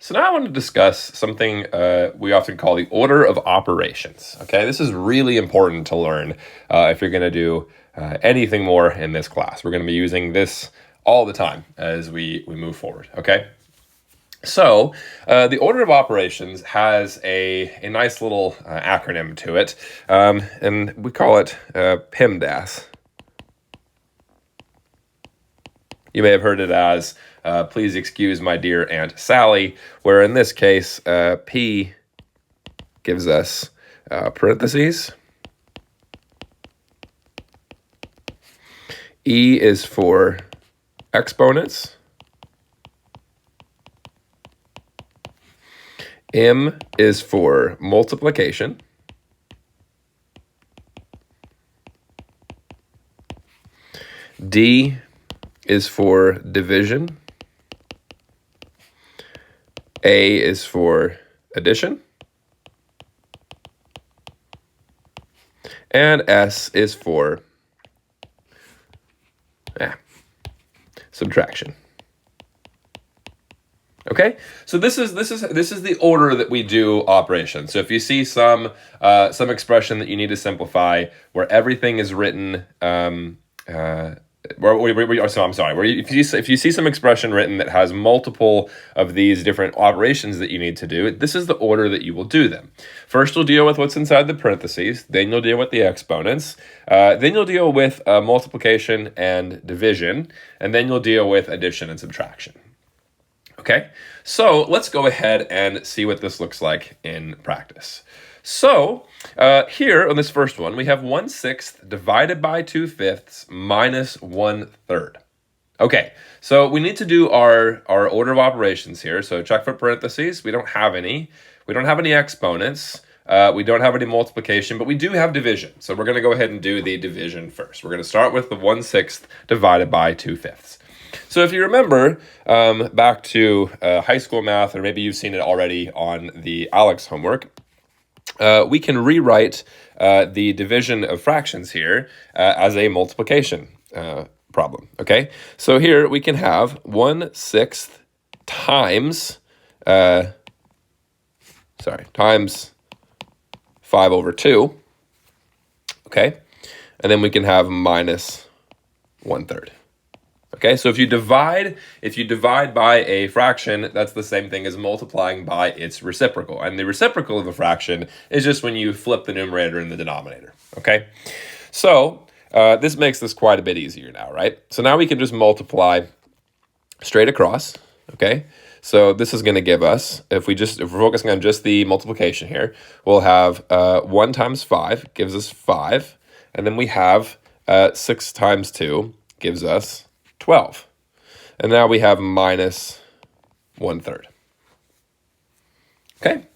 So now I want to discuss something we often call the order of operations. Okay, this is really important to learn if you're going to do anything more in this class. We're going to be using this all the time as we move forward. Okay, so the order of operations has a nice little acronym to it, and we call it PEMDAS. You may have heard it as please excuse my dear Aunt Sally, where in this case, P gives us parentheses. E is for exponents. M is for multiplication. D is for division. A is for addition. And S is for subtraction. Okay, so this is the order that we do operations. So if you see some expression that you need to simplify, where everything is written, if you see some expression written that has multiple of these different operations that you need to do, this is the order that you will do them. First, you'll deal with what's inside the parentheses. Then you'll deal with the exponents. Then you'll deal with multiplication and division, and then you'll deal with addition and subtraction. Okay, so let's go ahead and see what this looks like in practice. So here on this first one, we have 1/6 divided by 2/5 minus 1/3. Okay, so we need to do our order of operations here. So check for parentheses. We don't have any. We don't have any exponents. We don't have any multiplication, but we do have division. So we're going to go ahead and do the division first. We're going to start with the 1/6 divided by 2/5. So if you remember back to high school math, or maybe you've seen it already on the ALEKS homework, we can rewrite the division of fractions here as a multiplication problem, okay? So here we can have 1/6 times, times 5/2, okay? And then we can have minus 1/3. Okay, so if you divide by a fraction, that's the same thing as multiplying by its reciprocal. And the reciprocal of a fraction is just when you flip the numerator and the denominator. Okay, so this makes this quite a bit easier now, right? So now we can just multiply straight across. Okay, so this is going to give us, if we're focusing on just the multiplication here, we'll have 1 times 5 gives us 5, and then we have 6 times 2 gives us 12. And now we have minus 1/3. Okay.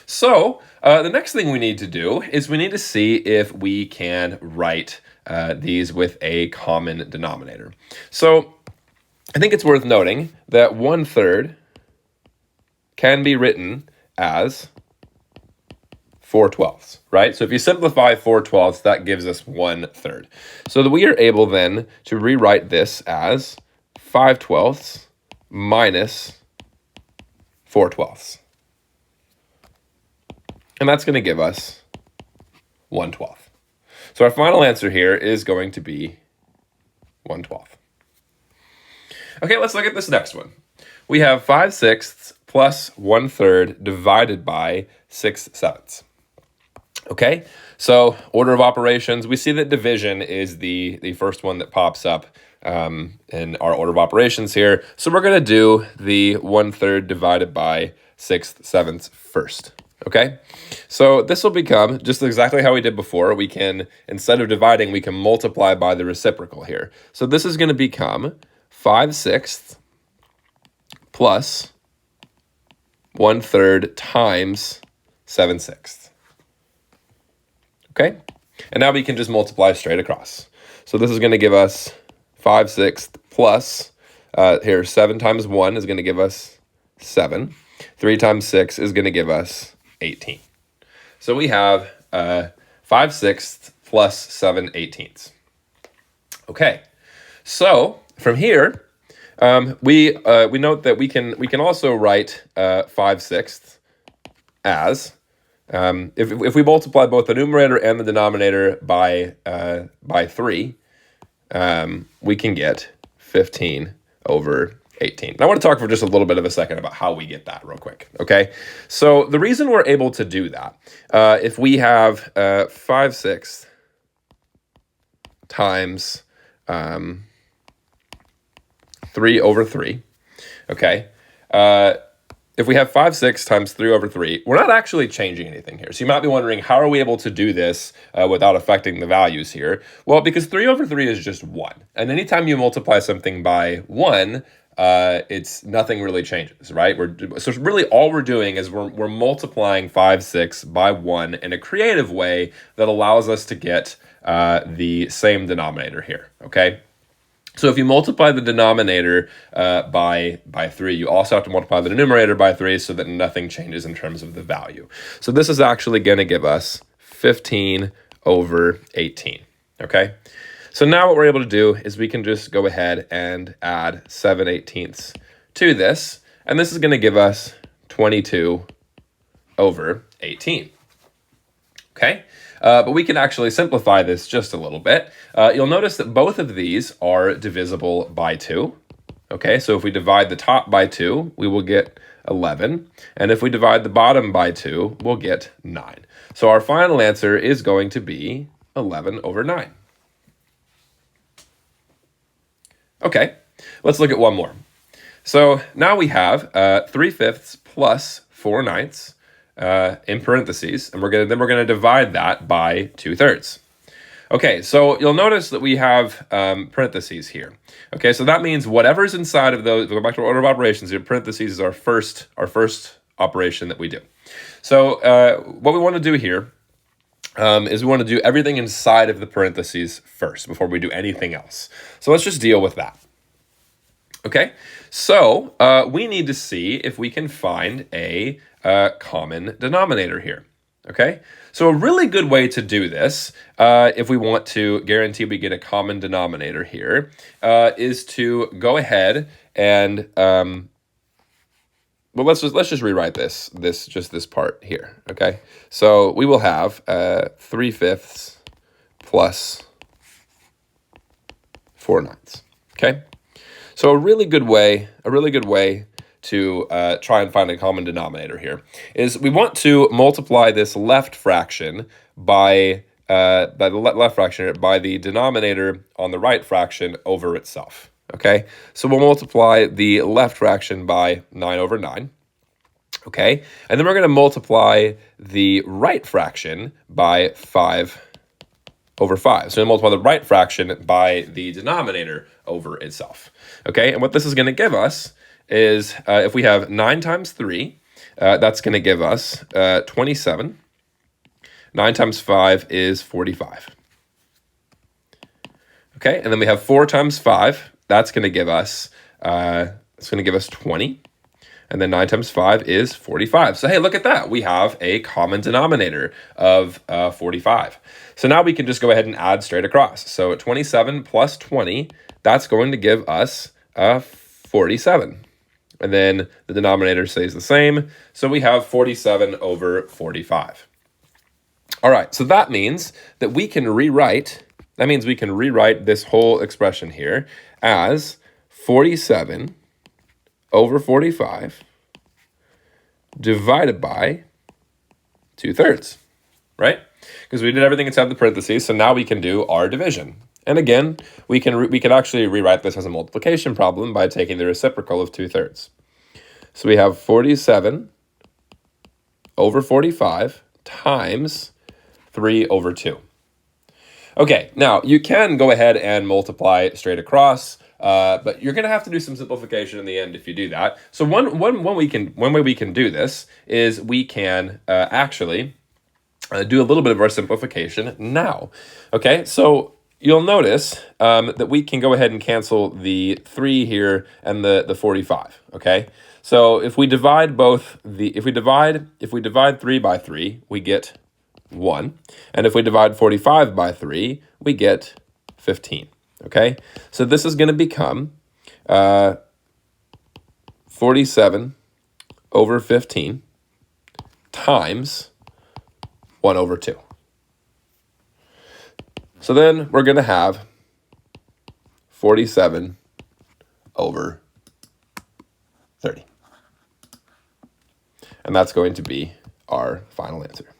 So the next thing we need to do is we need to see if we can write these with a common denominator. So I think it's worth noting that 1/3 can be written as 4/12, right? So if you simplify 4/12, that gives us 1/3. So that we are able then to rewrite this as 5/12 minus 4/12. And that's going to give us 1/12. So our final answer here is going to be 1/12. Okay, let's look at this next one. We have 5/6 plus 1/3 divided by 6/7. Okay, so order of operations, we see that division is the first one that pops up in our order of operations here. So we're going to do the 1/3 divided by 6/7 first. Okay, so this will become just exactly how we did before. We can, instead of dividing, we can multiply by the reciprocal here. So this is going to become 5/6 plus 1/3 times 7/6. Okay, and now we can just multiply straight across. So this is going to give us 5/6 plus, here 7 times 1 is going to give us 7. 3 times 6 is going to give us 18. So we have 5/6 plus 7/18. Okay, so from here, We note that we can also write 5/6 as if we multiply both the numerator and the denominator by 3, we can get 15 over 18. And I want to talk for just a little bit of a second about how we get that real quick, okay? So the reason we're able to do that, if we have 5/6 times 3 over 3, okay? If we have 5/6 times 3 over 3, we're not actually changing anything here. So you might be wondering, how are we able to do this without affecting the values here? Well, because 3 over 3 is just 1. And anytime you multiply something by 1, it's nothing really changes, right? So really all we're doing is we're multiplying 5/6 by 1 in a creative way that allows us to get the same denominator here, okay? So if you multiply the denominator by 3, you also have to multiply the numerator by 3 so that nothing changes in terms of the value. So this is actually going to give us 15 over 18, okay? So now what we're able to do is we can just go ahead and add 7/18 to this, and this is going to give us 22 over 18, okay? But we can actually simplify this just a little bit. You'll notice that both of these are divisible by 2. Okay, so if we divide the top by 2, we will get 11. And if we divide the bottom by 2, we'll get 9. So our final answer is going to be 11 over 9. Okay, let's look at one more. So now we have 3/5 plus 4/9 in parentheses, and then we're gonna divide that by 2/3. Okay, so you'll notice that we have parentheses here. Okay, so that means whatever's inside of those, we'll go back to our order of operations here, parentheses is our first operation that we do. So what we want to do here is we want to do everything inside of the parentheses first before we do anything else. So let's just deal with that. Okay, so we need to see if we can find a common denominator here. Okay, so a really good way to do this, if we want to guarantee we get a common denominator here, is to go ahead and well, let's just rewrite this part here. Okay, so we will have 3/5 plus 4/9. Okay, so a really good way to try and find a common denominator here is we want to multiply this left fraction by the denominator on the right fraction over itself. Okay, so we'll multiply the left fraction by 9 over 9. Okay, and then we're going to multiply the right fraction by 5 over 5. So we multiply the right fraction by the denominator over itself. Okay, and what this is going to give us is if we have 9 times 3, that's going to give us 27. 9 times 5 is 45. Okay, and then we have 4 times 5. That's going to give us 20. And then 9 times 5 is 45. So hey, look at that. We have a common denominator of 45. So now we can just go ahead and add straight across. So 27 plus 20, that's going to give us 47. And then the denominator stays the same. So we have 47 over 45. All right, so that means that we can rewrite this whole expression here as 47 over 45 divided by 2/3, right? Because we did everything inside the parentheses, so now we can do our division. And again, we can actually rewrite this as a multiplication problem by taking the reciprocal of 2/3. So we have 47 over 45 times 3 over 2. Okay, now you can go ahead and multiply straight across, but you're going to have to do some simplification in the end if you do that. So one way we can do this is we can actually do a little bit of our simplification now. Okay, so you'll notice that we can go ahead and cancel the 3 here and the 45. Okay, so if we divide if we divide 3 by 3, we get 1, and if we divide 45 by 3, we get 15. Okay, so this is going to become 47 over 15 times 1 over 2. So then we're going to have 47 over 30. And that's going to be our final answer.